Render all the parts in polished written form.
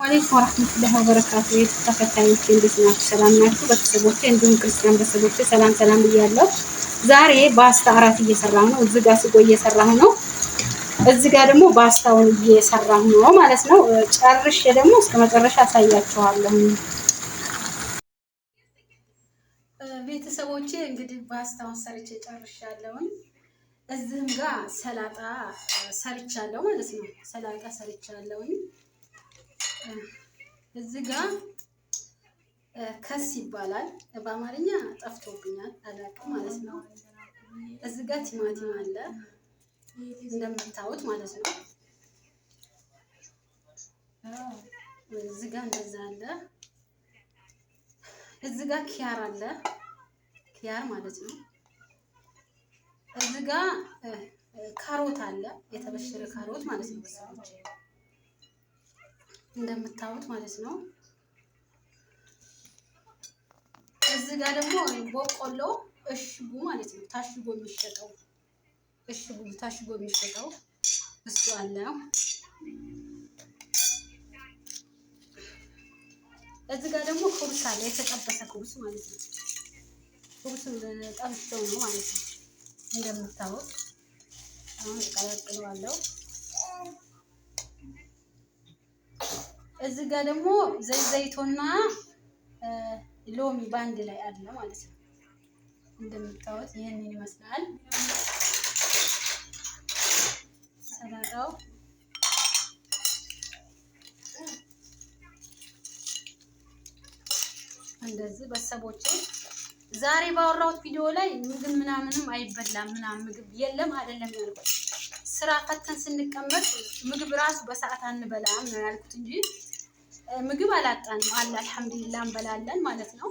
አለይኩም ወራህመቱላሂ ወበረካቱ። የተከታዮች እንዴት ናችሁ? ሰላም ናችሁ? ቤተሰቦቼ እንዲሁም ክርስቲያን ቤተሰቦቼ ሰላም ብያለሁ። ዛሬ ፓስታ እራት እየሰራሁ ነው። እዚህ ጋር ስጎ እየሰራሁ ነው። እዚህ ጋር ደግሞ ፓስታውን እየሰራሁ ነው ማለት ነው። ጨርሼ ደግሞ እስከ መጨረሻ አሳያችኋለሁ። ቤተሰቦቼ እንግዲህ ፓስታውን ሰርቼ ጨርሻለሁ። እዚህም ጋር ሰላጣ ሰርቻለሁ ማለት ነው። ሰላጣ ሰርቻለሁ። እዚህ ጋር ከስ ይባላል በአማርኛ ጠፍቶብኛል አላውቅም ማለት ነው። እዚህ ጋር ቲማቲም አለ እንደምታዩት ማለት ነው። እዚህ ጋር እንደዛ አለ። እዚህ ጋር ኪያር አለ ኪያር ማለት ነው። እዚህ ጋር ካሮት አለ የተበሸረ ካሮት ማለት ነው። ሰዎች እንደምታዩት ማለት ነው። እዚህ ጋር ደግሞ በቆሎ እሽጉ ማለት ነው። ታሽጎ የሚሸጠው ታሽጎ የሚሸጠው እሱ አለ። እዚህ ጋር ደግሞ ኩብስ አለ የተጠበሰ ኩብስ ማለት ነው። ኩብሱን ጠብሼው ነው ማለት ነው። እንደምታዩት አሁን ቀላቅለዋለሁ። እዚህ ጋር ደግሞ ዘይቶና ሎሚ ባንድ ላይ አለ ማለት ነው። እንደምታዩት ይሄንን ይመስላል ሰላጣው። እንደዚህ በሰቦቼ ዛሬ ባወራሁት ቪዲዮ ላይ ምግብ ምናምንም አይበላም ምግብ የለም አይደለም ያልኩት። ስራ ፈተን ስንቀመጥ ምግብ ራሱ በሰዓት አንበላም ነው ያልኩት እንጂ ምግብ አላጣንም አለ አልሐምዱሊላህ እንበላለን ማለት ነው።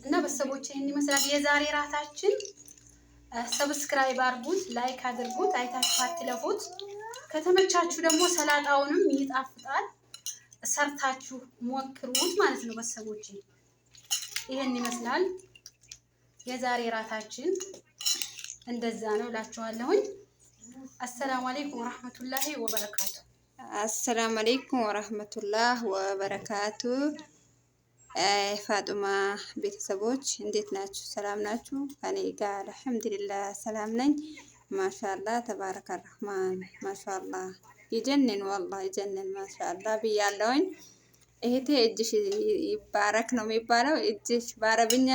እና በሰቦቼ ይሄን ይመስላል የዛሬ ራታችን። ሰብስክራይብ አድርጉት፣ ላይክ አድርጉት፣ አይታችሁ አትለፉት። ከተመቻችሁ ደግሞ ሰላጣውንም ይጣፍጣል ሰርታችሁ ሞክሩት ማለት ነው። በሰቦቼ ይሄን ይመስላል የዛሬ ራታችን። እንደዛ ነው እላችኋለሁኝ። አሰላሙ አለይኩም ወራህመቱላሂ ወበረካቱ። አሰላሙ አለይኩም ወራህመቱላህ ወበረካቱ። ፋጡማ ቤተሰቦች እንዴት ናችሁ? ሰላም ናችሁ? ከኔ ጋር አልሐምዱሊላህ ሰላም ነኝ። ማሻአላ ተባረከ ረህማን ማሻአላ ይጀንን ወላሂ ይጀንን ማሻአላ ብያለሁኝ። እህቴ እጅሽ ይባረክ ነው የሚባለው። እጅሽ በአረብኛ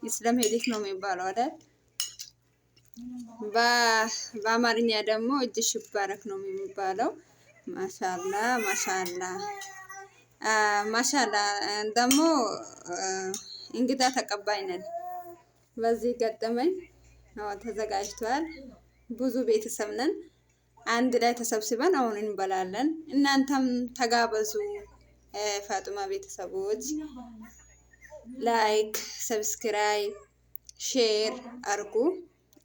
ይስለም ሄደሽ ነው የሚባለው አይደል? በአማርኛ ደግሞ እጅሽ ይባረክ ነው የሚባለው። ማሻአላ ማሻአላ ማሻአላ። ደግሞ እንግዳ ተቀባይ ነን። በዚህ ገጠመኝ ተዘጋጅቷል። ብዙ ቤተሰብ ነን። አንድ ላይ ተሰብስበን አሁን እንበላለን። እናንተም ተጋበዙ። ፋጡማ ቤተሰቦች ላይክ፣ ሰብስክራይብ፣ ሼር አርጉ፣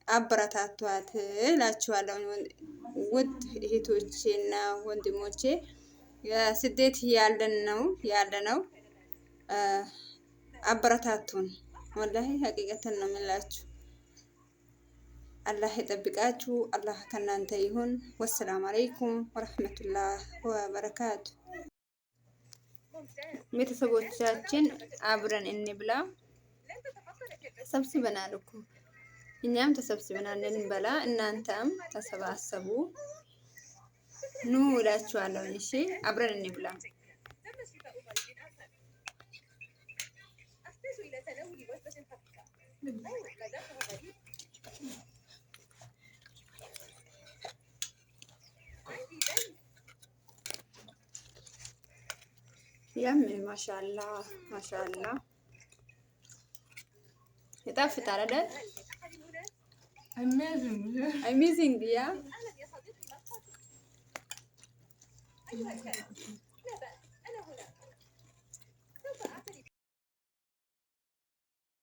አበረታቷት እላችኋለሁ። ውድ እህቶቼና ወንድሞቼ ስደት ያለነው አበረታቱን። ወላሂ ሀቂቀትን ነው የምላችሁ። አላህ ይጠብቃችሁ። አላህ ከናንተ ይሁን። ወሰላም አለይኩም ወራህመቱላህ ወበረካቱ። ቤተሰቦቻችን አብረን እንብላ። ተሰብስበናል እኮ እኛም ተሰብስበናል እንበላ። እናንተም ተሰባሰቡ ኑ እላችኋለሁ። እሺ አብረን እንብላ። ያምን ማሻአላ ማሻአላ ይጣፍጣል አይደል? አሜዚንግ ያ